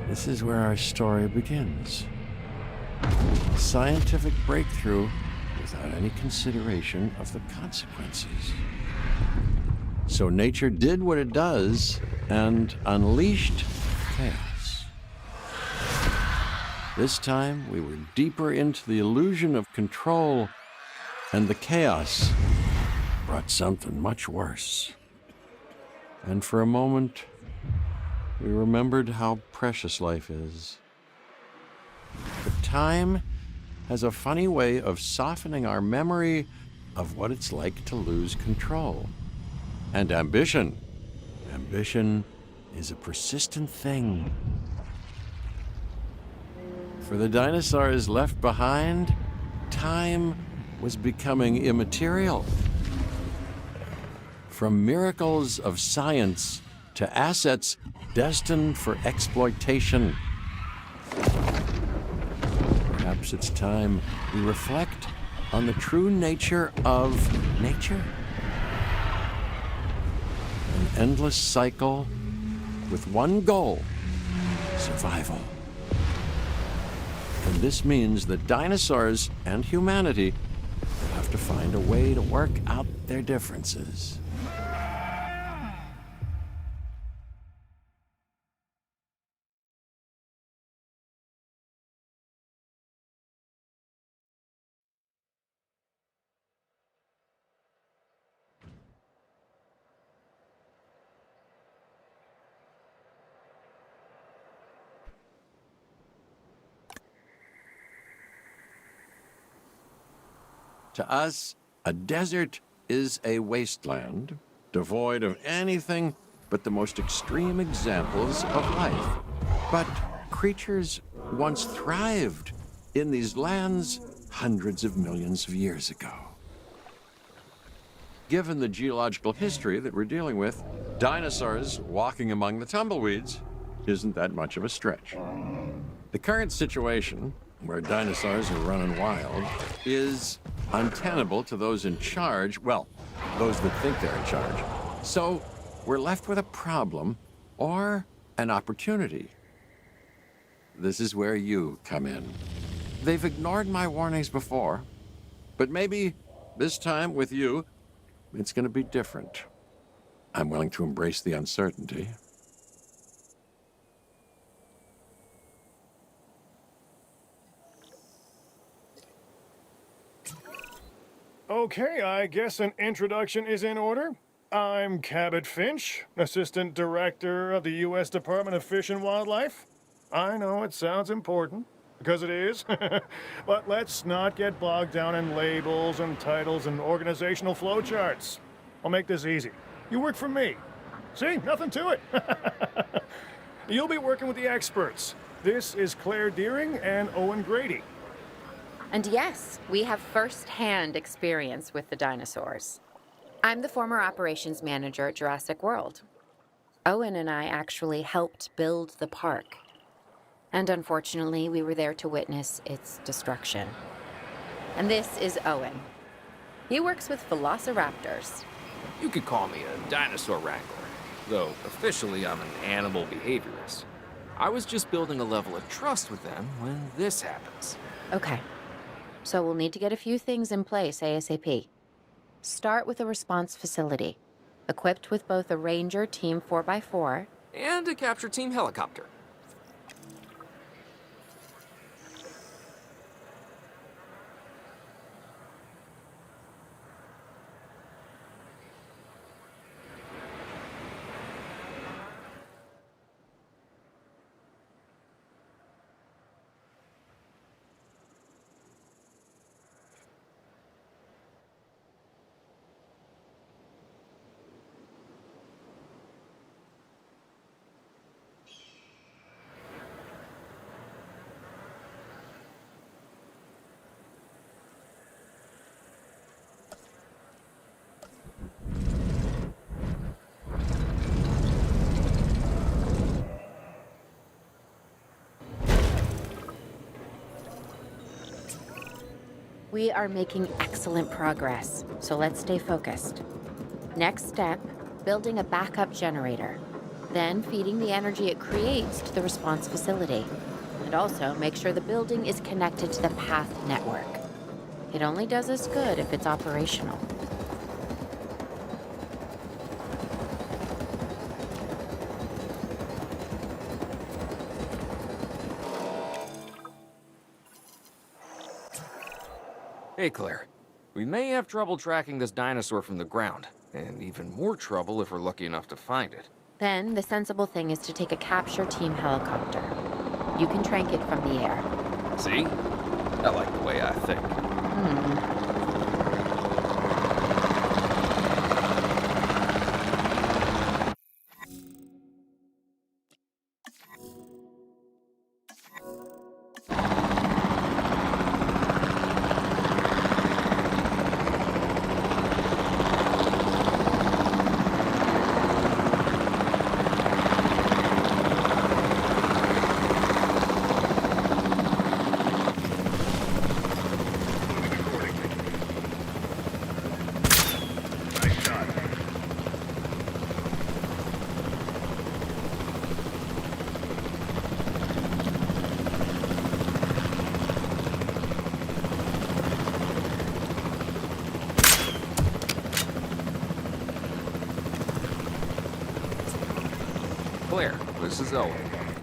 This is where our story begins. Scientific breakthrough without any consideration of the consequences. So nature did what it does and unleashed chaos. This time, we were deeper into the illusion of control, and the chaos brought something much worse. And for a moment, we remembered how precious life is. But time has a funny way of softening our memory of what it's like to lose control. And ambition. Ambition is a persistent thing. For the dinosaurs left behind, time was becoming immaterial. From miracles of science to assets destined for exploitation. Perhaps it's time we reflect on the true nature of nature. An endless cycle with one goal: survival. And this means that dinosaurs and humanity will have to find a way to work out their differences. To us, a desert is a wasteland, devoid of anything but the most extreme examples of life. But creatures once thrived in these lands hundreds of millions of years ago. Given the geological history that we're dealing with, dinosaurs walking among the tumbleweeds isn't that much of a stretch. The current situation, where dinosaurs are running wild, is untenable to those in charge, well, those that think they're in charge. So we're left with a problem or an opportunity. This is where you come in. They've ignored my warnings before, but maybe this time with you, it's going to be different. I'm willing to embrace the uncertainty. Okay, I guess an introduction is in order. I'm Cabot Finch, Assistant Director of the U.S. Department of Fish and Wildlife. I know it sounds important, because it is, but let's not get bogged down in labels and titles and organizational flowcharts. I'll make this easy. You work for me. See, nothing to it. You'll be working with the experts. This is Claire Deering and Owen Grady. And yes, we have first-hand experience with the dinosaurs. I'm the former operations manager at Jurassic World. Owen and I actually helped build the park. And unfortunately, we were there to witness its destruction. And this is Owen. He works with velociraptors. You could call me a dinosaur wrangler, though officially I'm an animal behaviorist. I was just building a level of trust with them when this happens. Okay. So we'll need to get a few things in place ASAP. Start with a response facility, equipped with both a Ranger Team 4x4 And a capture team helicopter. We are making excellent progress, so let's stay focused. Next step, building a backup generator. then feeding the energy it creates to the response facility. And also make sure the building is connected to the path network. It only does us good if it's operational. Hey, Claire. We may have trouble tracking this dinosaur from the ground, and even more trouble if we're lucky enough to find it. Then the sensible thing is to take a capture team helicopter. You can trank it from the air. See? I like the way I think. Claire, this is Owen.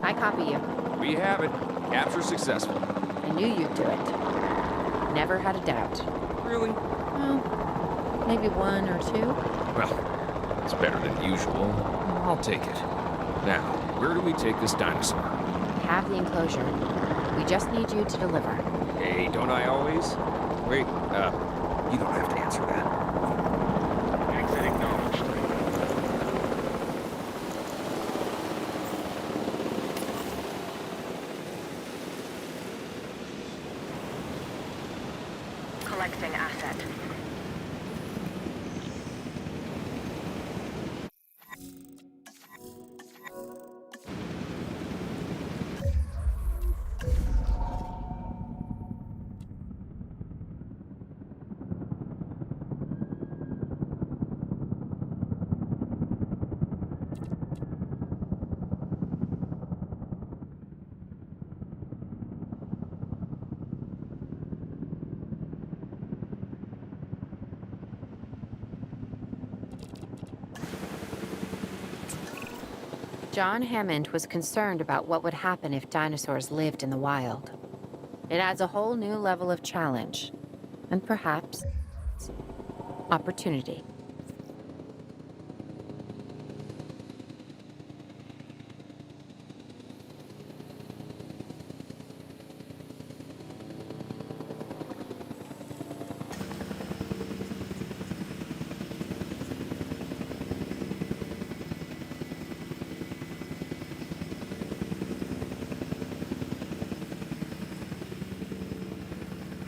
I copy you. We have it. Capture successful. I knew you'd do it. Never had a doubt. Really? Well, maybe one or two. Well, it's better than usual. I'll take it. Now, where do we take this dinosaur? We have the enclosure. We just need you to deliver. Hey, don't I always? Wait, you don't have to answer that. Exit acknowledged. Collecting asset. John Hammond was concerned about what would happen if dinosaurs lived in the wild. It adds a whole new level of challenge, and perhaps opportunity.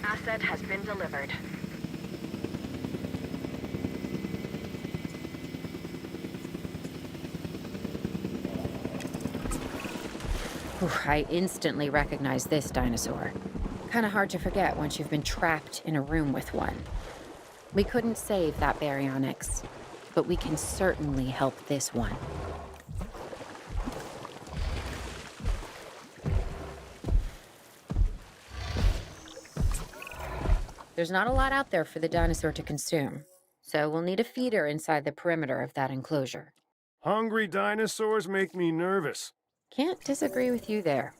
Asset has been delivered. I instantly recognize this dinosaur. Kind of hard to forget once you've been trapped in a room with one. We couldn't save that baryonyx, but we can certainly help this one. There's not a lot out there for the dinosaur to consume, so we'll need a feeder inside the perimeter of that enclosure. Hungry dinosaurs make me nervous. Can't disagree with you there.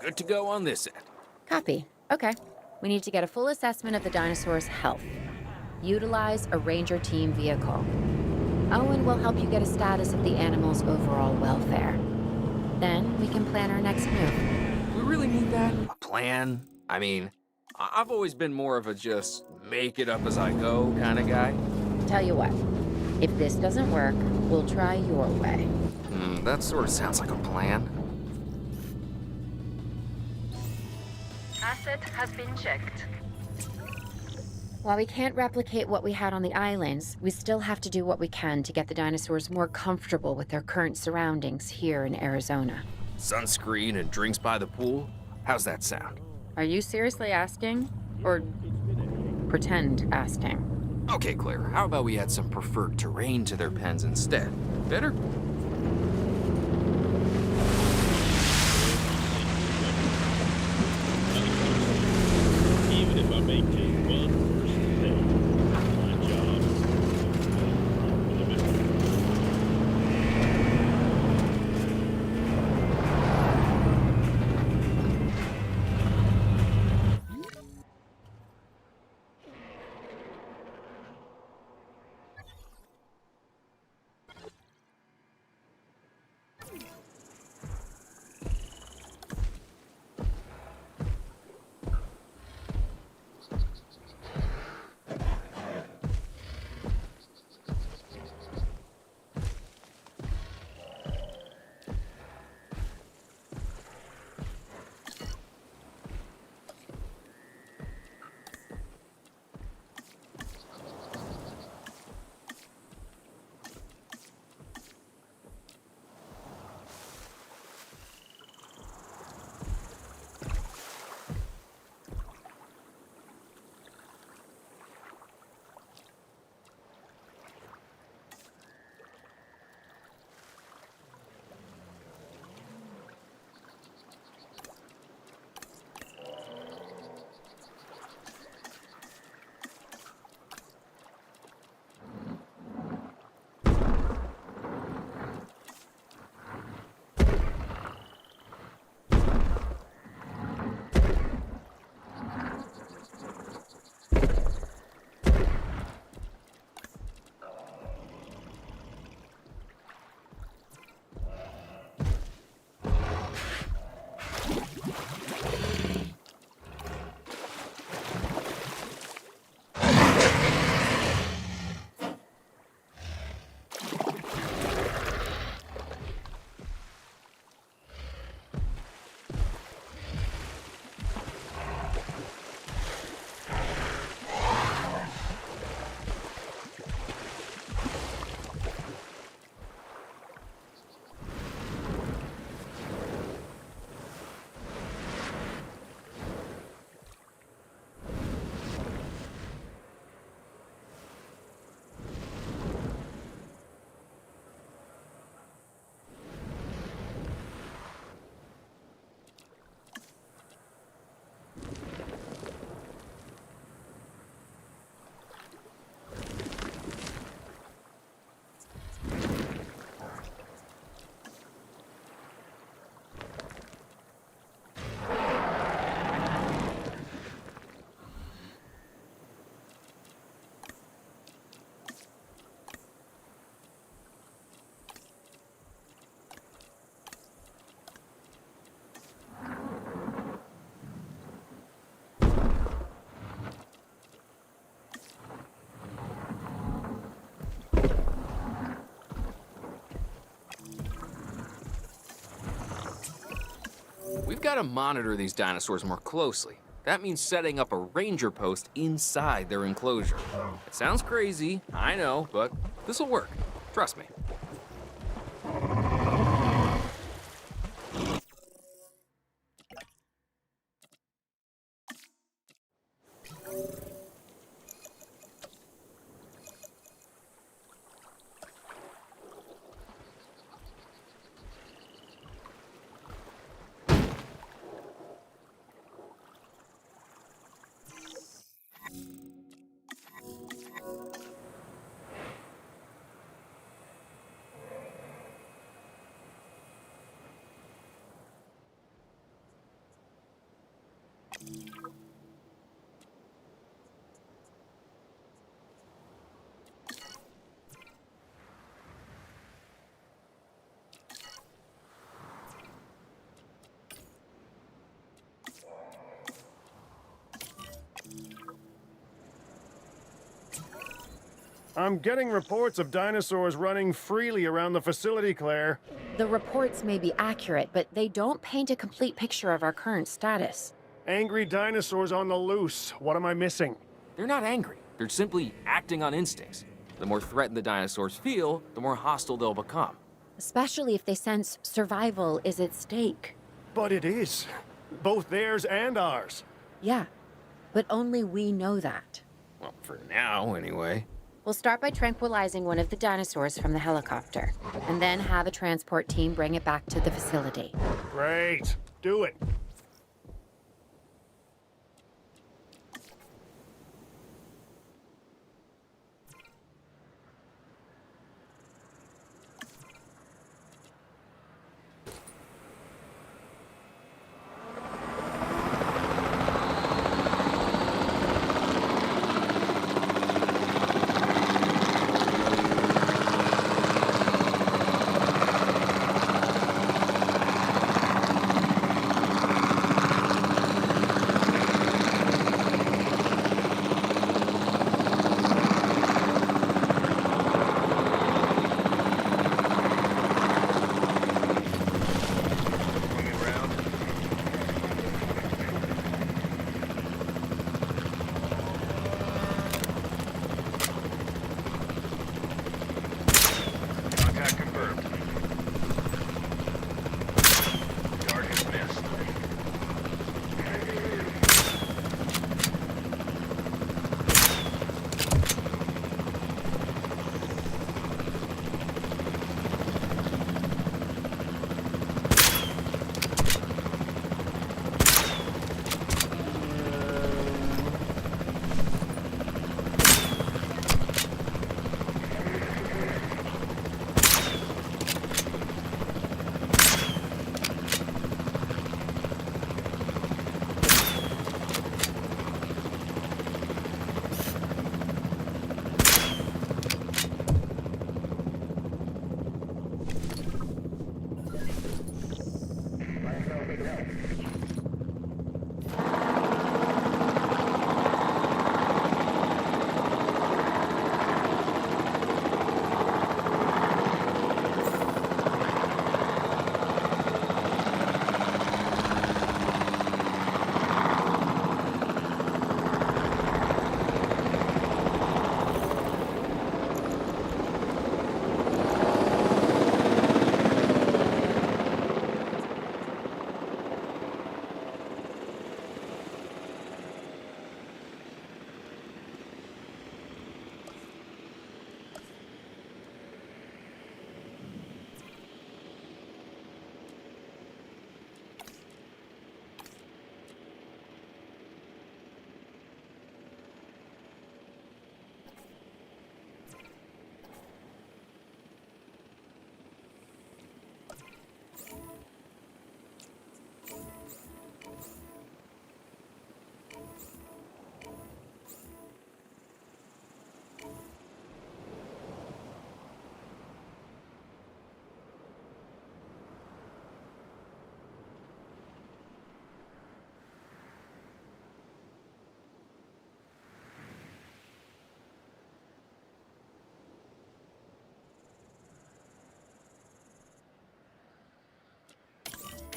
Good to go on this end. Copy. Okay. We need to get a full assessment of the dinosaur's health. Utilize a ranger team vehicle. Owen will help you get a status of the animal's overall welfare. Then we can plan our next move. We really need that? A plan? I mean, I've always been more of a just make it up as I go kind of guy. Tell you what, if this doesn't work, We'll try your way. That sort of sounds like a plan. Asset has been checked. While we can't replicate what we had on the islands, we still have to do what we can to get the dinosaurs more comfortable with their current surroundings here in Arizona. Sunscreen and drinks by the pool? How's that sound? Are you seriously asking? Or pretend asking? Okay, Claire, how about we add some preferred terrain to their pens instead? Better? Even if I make just 1 mistake, my job We've got to monitor these dinosaurs more closely. That means setting up a ranger post inside their enclosure. It sounds crazy, I know, but this'll work. Trust me. I'm getting reports of dinosaurs running freely around the facility, Claire. The reports may be accurate, but they don't paint a complete picture of our current status. Angry dinosaurs on the loose. What am I missing? They're not angry. They're simply acting on instincts. The more threatened the dinosaurs feel, the more hostile they'll become. Especially if they sense survival is at stake. But it is. Both theirs and ours. Yeah, but only we know that. Well, for now, anyway. We'll start by tranquilizing one of the dinosaurs from the helicopter, and then have a transport team bring it back to the facility. Great. Do it. Contact confirmed. Target missed.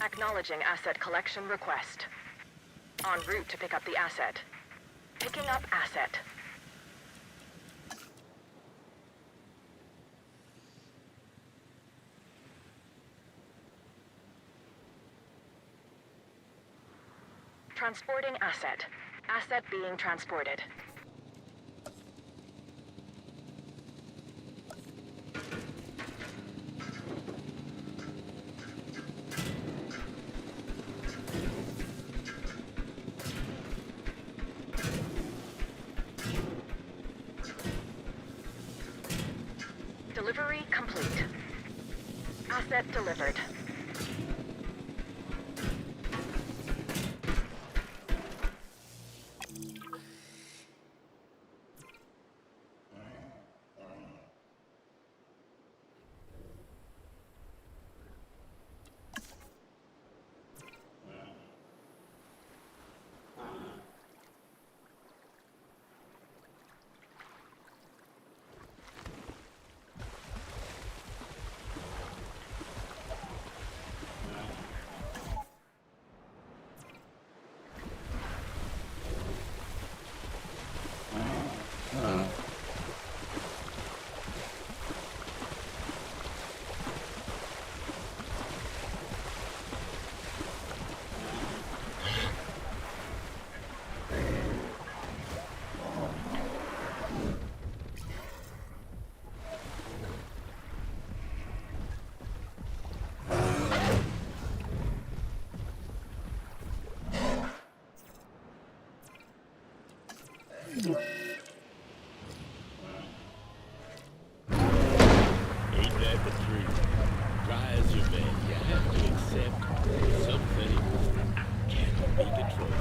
Acknowledging asset collection request. En route to pick up the asset. Picking up asset. Transporting asset. Asset being transported. Delivery complete. Asset delivered. Ain't that the truth? Try as you may, you have to accept some things can't be controlled.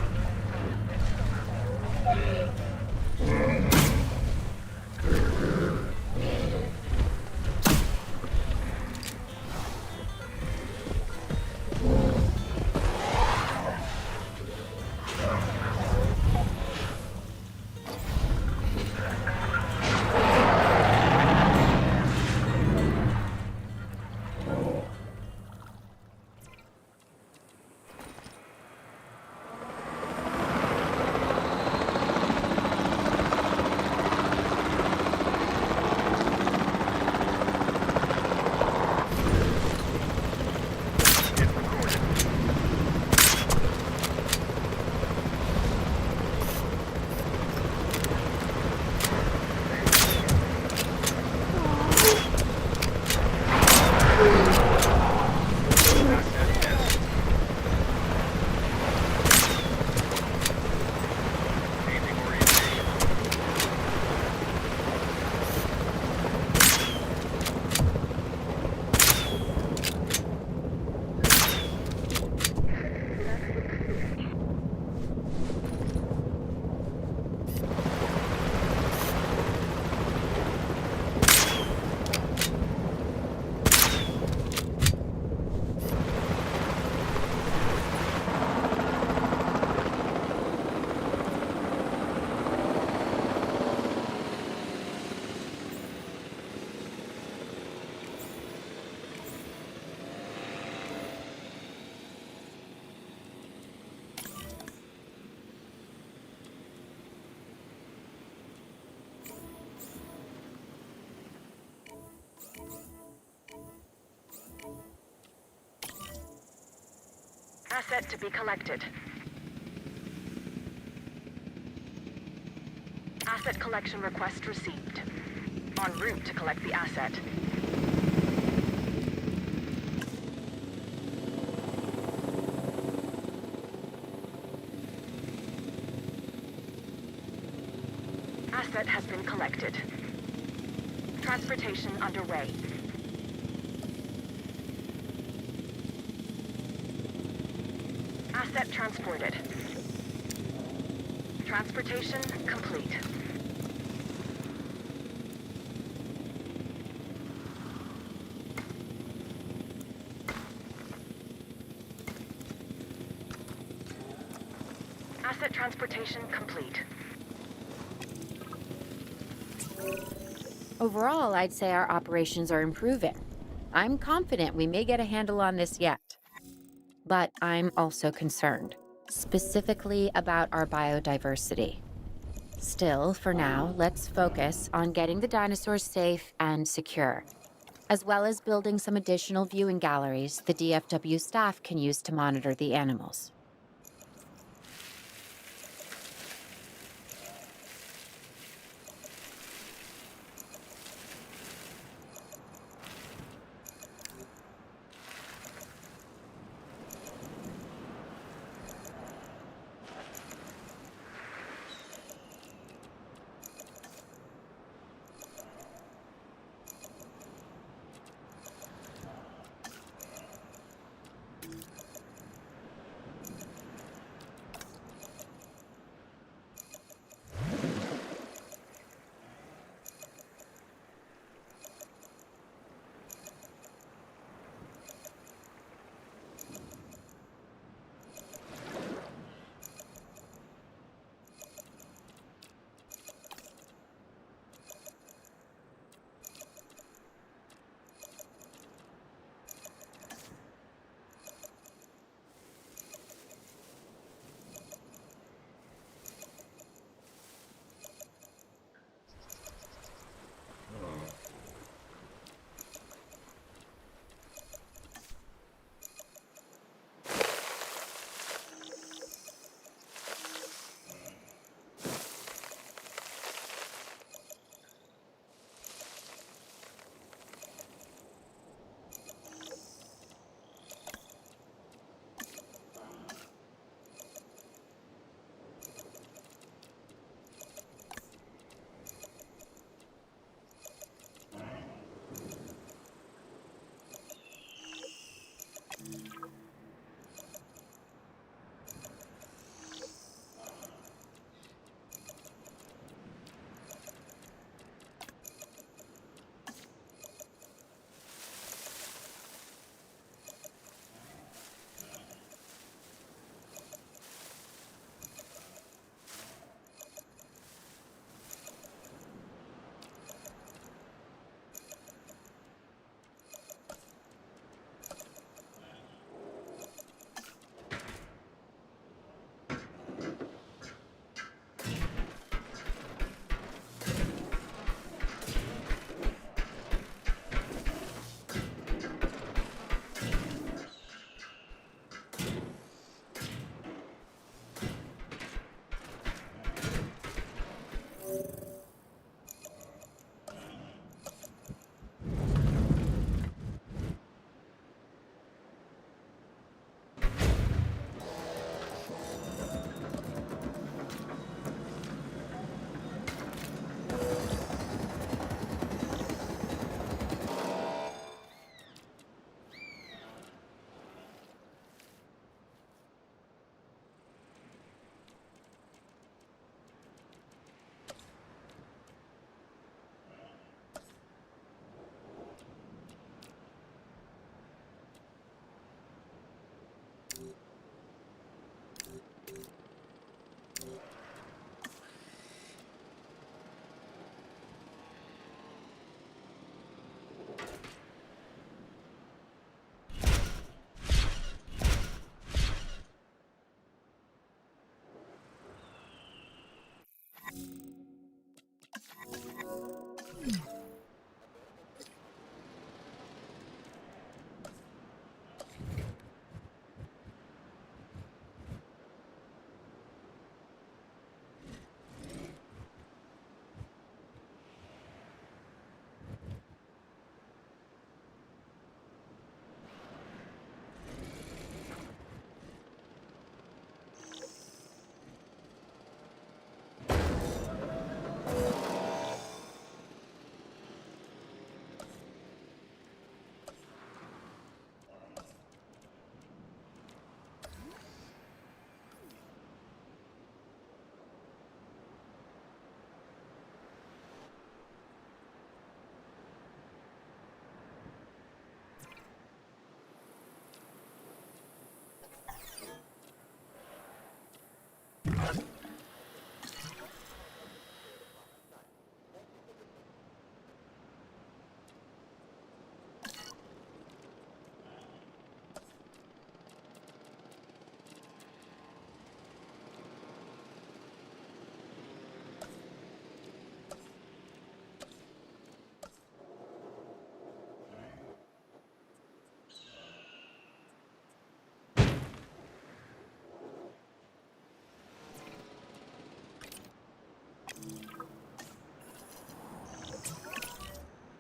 Asset to be collected. Asset collection request received. En route to collect the asset. Asset has been collected. Transportation underway. Asset transported. Transportation complete. Asset transportation complete. Overall, I'd say our operations are improving. I'm confident we may get a handle on this yet. But I'm also concerned, specifically about our biodiversity. Still, for now, let's focus on getting the dinosaurs safe and secure, as well as building some additional viewing galleries the DFW staff can use to monitor the animals.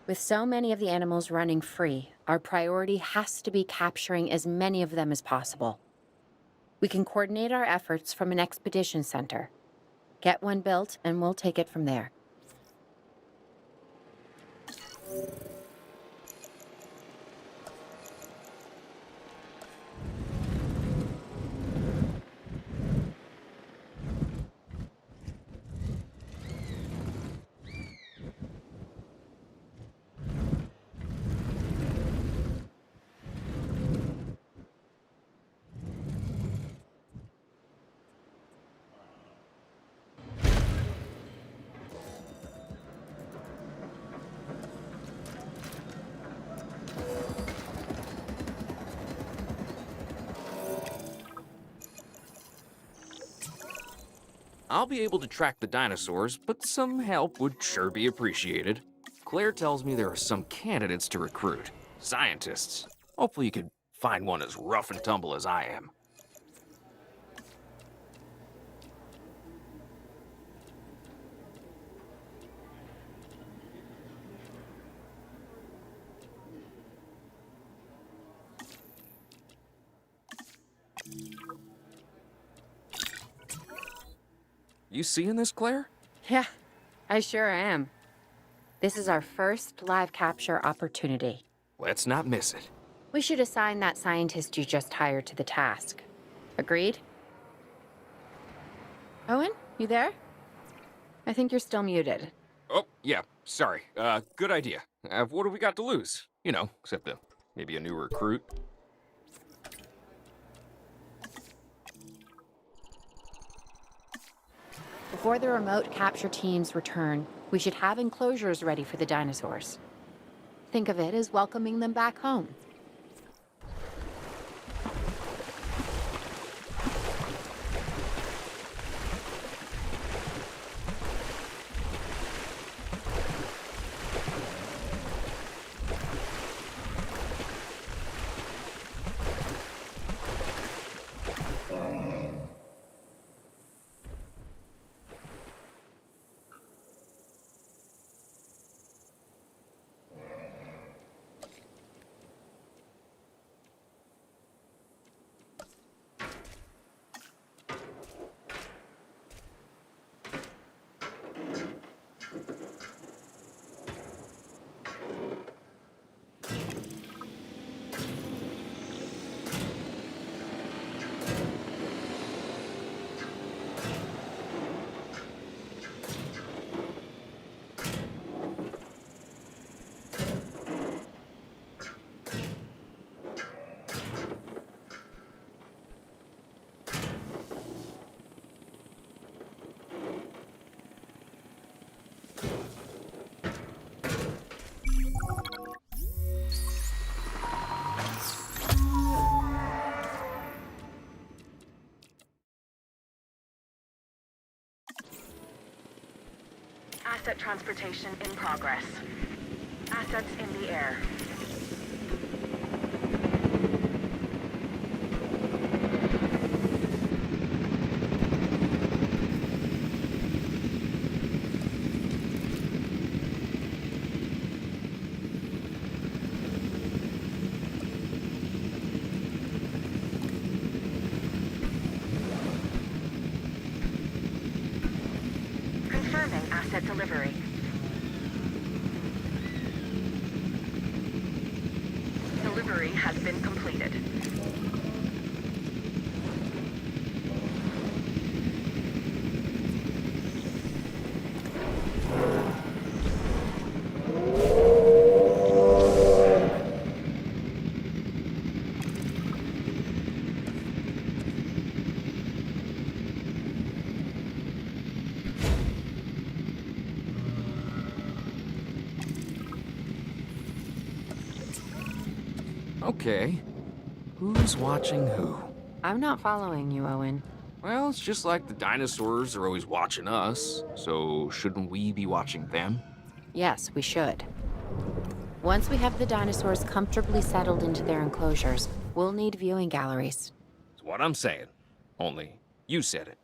With so many of the animals running free, our priority has to be capturing as many of them as possible. We can coordinate our efforts from an expedition center. Get one built, and we'll take it from there. I'll be able to track the dinosaurs, but some help would sure be appreciated. Claire tells me there are some candidates to recruit. Scientists. Hopefully you could find one as rough and tumble as I am. You seeing this, Claire? Yeah, I sure am. This is our first live capture opportunity. Let's not miss it. We should assign that scientist you just hired to the task. Agreed? Owen, you there? I think you're still muted. Oh, yeah, sorry. Good idea. What do we got to lose? You know, except maybe a new recruit. Before the remote capture teams return, we should have enclosures ready for the dinosaurs. Think of it as welcoming them back home. Asset transportation in progress. Assets in the air. Confirming asset delivery. Delivery has been completed. Okay. Who's watching who? I'm not following you, Owen. Well, it's just like the dinosaurs are always watching us, so shouldn't we be watching them? Yes, we should. Once we have the dinosaurs comfortably settled into their enclosures, we'll need viewing galleries. That's what I'm saying. Only, you said it.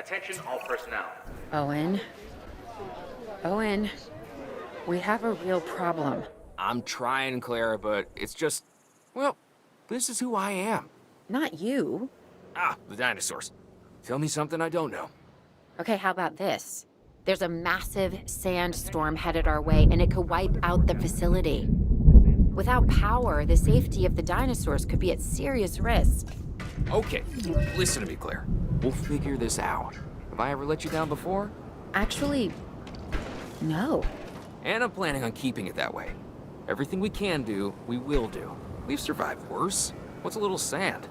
Attention all personnel. Owen. Owen, we have a real problem. I'm trying, Claire, but it's just, well, this is who I am. Not you. Ah, the dinosaurs. Tell me something I don't know. Okay, how about this? There's a massive sandstorm headed our way, and it could wipe out the facility. Without power, the safety of the dinosaurs could be at serious risk. Okay, listen to me, Claire. We'll figure this out. Have I ever let you down before? Actually, no. And I'm planning on keeping it that way. Everything we can do, we will do. We've survived worse. What's a little sand?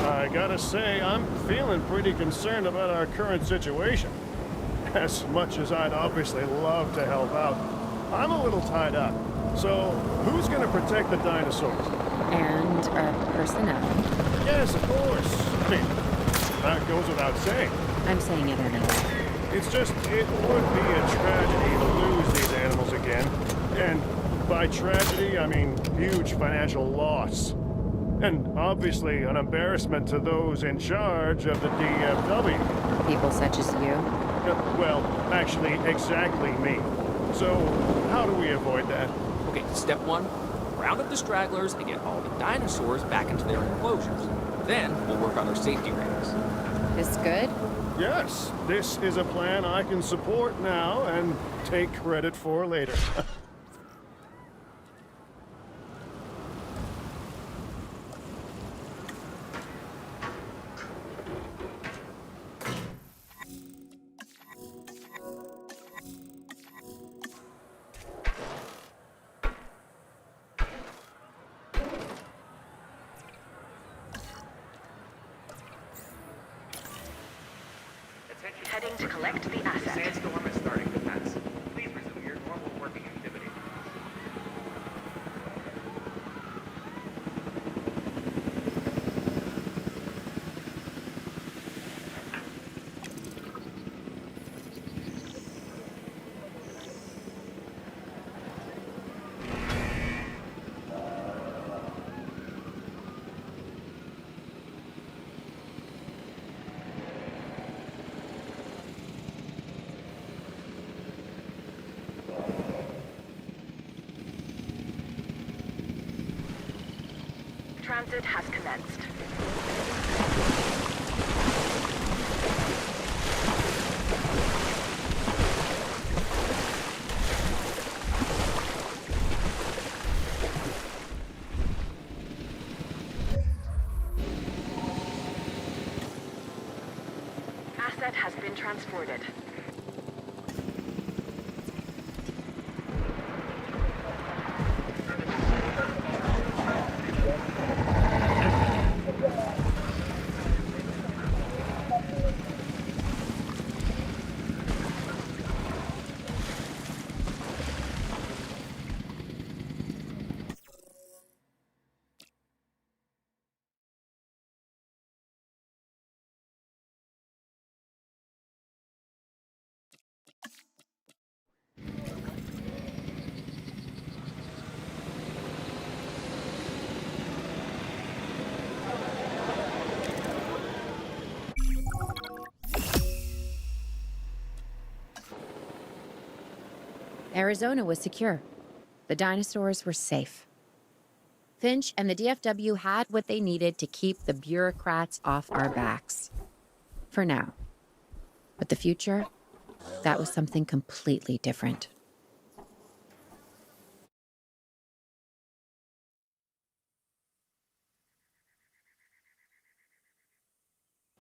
I gotta say, I'm feeling pretty concerned about our current situation. As much as I'd obviously love to help out, I'm a little tied up. So, who's gonna protect the dinosaurs? And our personnel. Yes, of course. I mean, that goes without saying. I'm saying it anyway. It's just, it would be a tragedy to lose these animals again. And by tragedy, I mean huge financial loss. And obviously an embarrassment to those in charge of the DFW. People such as you. Well, actually, exactly me. So, how do we avoid that? Okay, step one, round up the stragglers and get all the dinosaurs back into their enclosures. Then we'll work on our safety ratings. This good? Yes, this is a plan I can support now and take credit for later. Heading to collect the asset. Sandstorm is starting to pass. Please resume your normal working activity. Transit has commenced. Asset has been transported. Arizona was secure. The dinosaurs were safe. Finch and the DFW had what they needed to keep the bureaucrats off our backs. For now. But the future, that was something completely different.